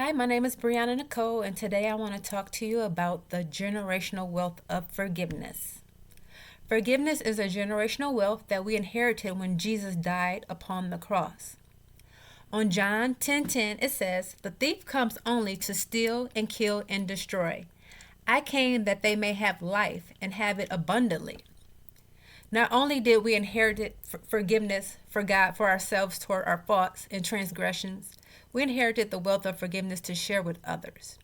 Hi, my name is Brianna Nicole, and today I want to talk to you about the generational wealth of forgiveness. Forgiveness is a generational wealth that we inherited when Jesus died upon the cross. On John 10:10, it says, "The thief comes only to steal and kill and destroy. I came that they may have life and have it abundantly." Not only did we inherit forgiveness for God for ourselves toward our faults and transgressions, we inherited the wealth of forgiveness to share with others.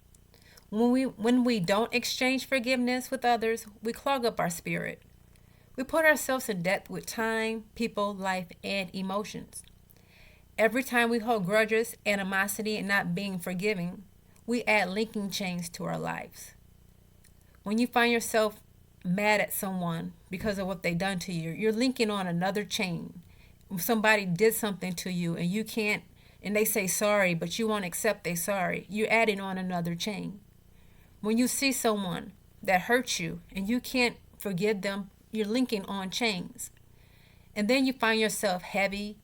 When we don't exchange forgiveness with others, we clog up our spirit. We put ourselves in debt with time, people, life, and emotions. Every time we hold grudges, animosity, and not being forgiving, we add linking chains to our lives. When you find yourself mad at someone because of what they done to you, you're linking on another chain. If somebody did something to you and you can't, and they say sorry, but you won't accept they sorry, you're adding on another chain. When you see someone that hurts you and you can't forgive them, you're linking on chains. And then you find yourself heavy,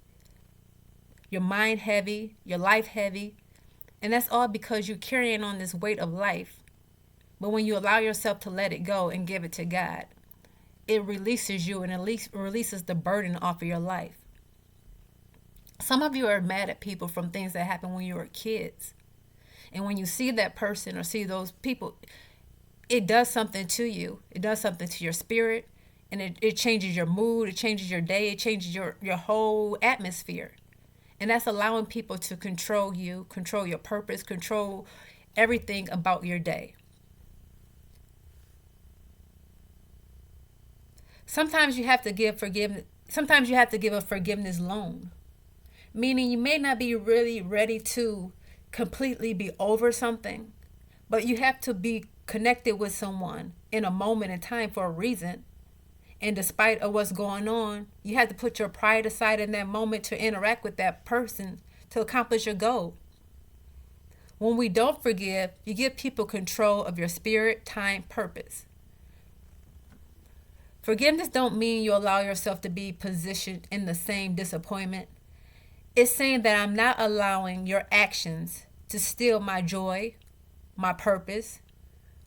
your mind heavy, your life heavy, and that's all because you're carrying on this weight of life. But when you allow yourself to let it go and give it to God, it releases you and at least releases the burden off of your life. Some of you are mad at people from things that happened when you were kids. And when you see that person or see those people, it does something to you. It does something to your spirit. And it changes your mood. It changes your day. It changes your whole atmosphere. And that's allowing people to control you, control your purpose, control everything about your day. Sometimes you have to give forgiveness. Sometimes you have to give a forgiveness loan, meaning you may not be really ready to completely be over something, but you have to be connected with someone in a moment in time for a reason. And despite of what's going on, you have to put your pride aside in that moment to interact with that person to accomplish your goal. When we don't forgive, you give people control of your spirit, time, purpose. Forgiveness don't mean you allow yourself to be positioned in the same disappointment. It's saying that I'm not allowing your actions to steal my joy, my purpose.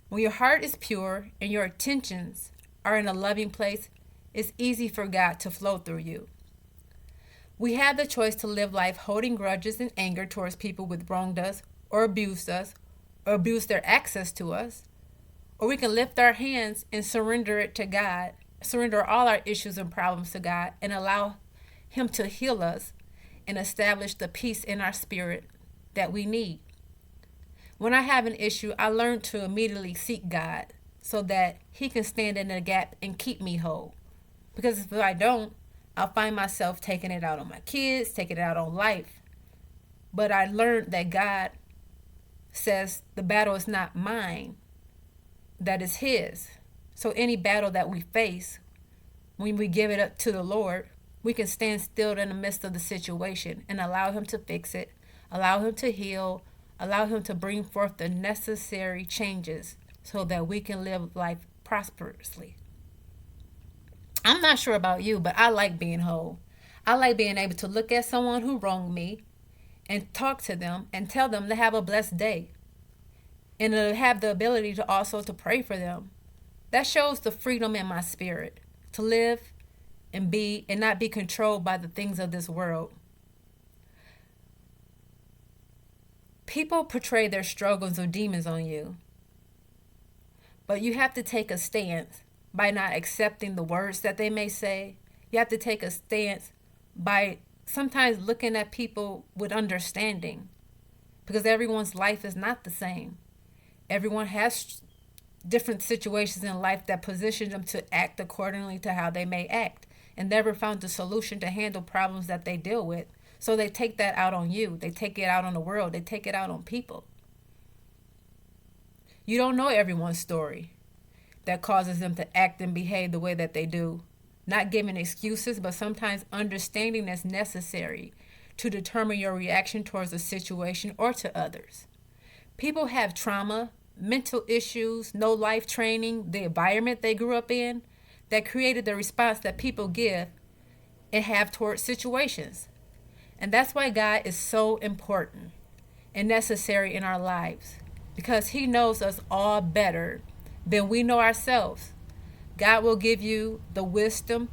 When your heart is pure and your intentions are in a loving place, it's easy for God to flow through you. We have the choice to live life holding grudges and anger towards people who wronged us or abused their access to us, or we can lift our hands and surrender it to God, surrender all our issues and problems to God, and allow Him to heal us and establish the peace in our spirit that we need. When I have an issue, I learn to immediately seek God so that He can stand in the gap and keep me whole. Because if I don't, I'll find myself taking it out on my kids, taking it out on life. But I learned that God says the battle is not mine, that is His. So any battle that we face, when we give it up to the Lord, we can stand still in the midst of the situation and allow Him to fix it, allow Him to heal, allow Him to bring forth the necessary changes so that we can live life prosperously. I'm not sure about you, but I like being whole. I like being able to look at someone who wronged me and talk to them and tell them to have a blessed day, and to have the ability to also to pray for them. That shows the freedom in my spirit to live and be and not be controlled by the things of this world. People portray their struggles or demons on you, but you have to take a stance by not accepting the words that they may say. You have to take a stance by sometimes looking at people with understanding, because everyone's life is not the same. Everyone has different situations in life that position them to act accordingly to how they may act, and never found the solution to handle problems that they deal with. So they take that out on you. They take it out on the world. They take it out on people. You don't know everyone's story that causes them to act and behave the way that they do. Not giving excuses, but sometimes understanding that's necessary to determine your reaction towards a situation or to others. People have trauma, mental issues, no life training, the environment they grew up in that created the response that people give and have towards situations. And that's why God is so important. and necessary in our lives because He knows us all better than we know ourselves. God will give you the wisdom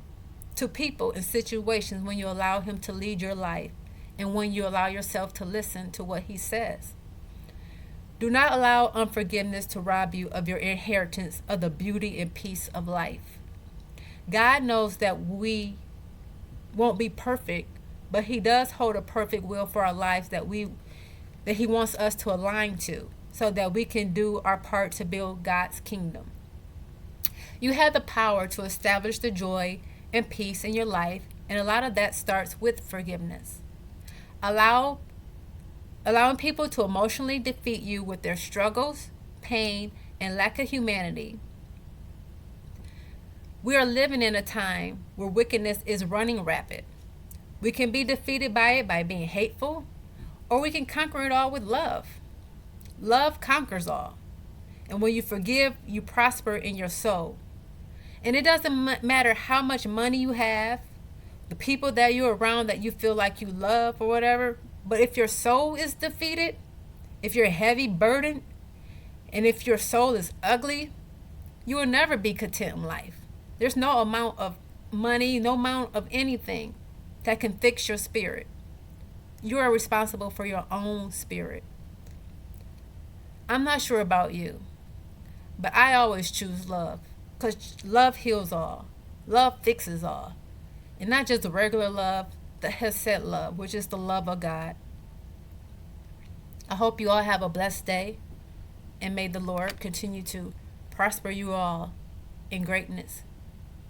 to people in situations when you allow Him to lead your life and when you allow yourself to listen to what He says. Do not allow unforgiveness to rob you of your inheritance of the beauty and peace of life. God knows that we won't be perfect, but He does hold a perfect will for our lives that He wants us to align to so that we can do our part to build God's kingdom. You have the power to establish the joy and peace in your life, and a lot of that starts with forgiveness. Allowing people to emotionally defeat you with their struggles, pain, and lack of humanity. We are living in a time where wickedness is running rapid. We can be defeated by it by being hateful, or we can conquer it all with love. Love conquers all. And when you forgive, you prosper in your soul. And it doesn't matter how much money you have, the people that you're around that you feel like you love or whatever, but if your soul is defeated, if you're heavy burdened, and if your soul is ugly, you will never be content in life. There's no amount of money, no amount of anything that can fix your spirit. You are responsible for your own spirit. I'm not sure about you, but I always choose love because love heals all. Love fixes all. And not just the regular love, the Hesed love, which is the love of God. I hope you all have a blessed day, and may the Lord continue to prosper you all in greatness.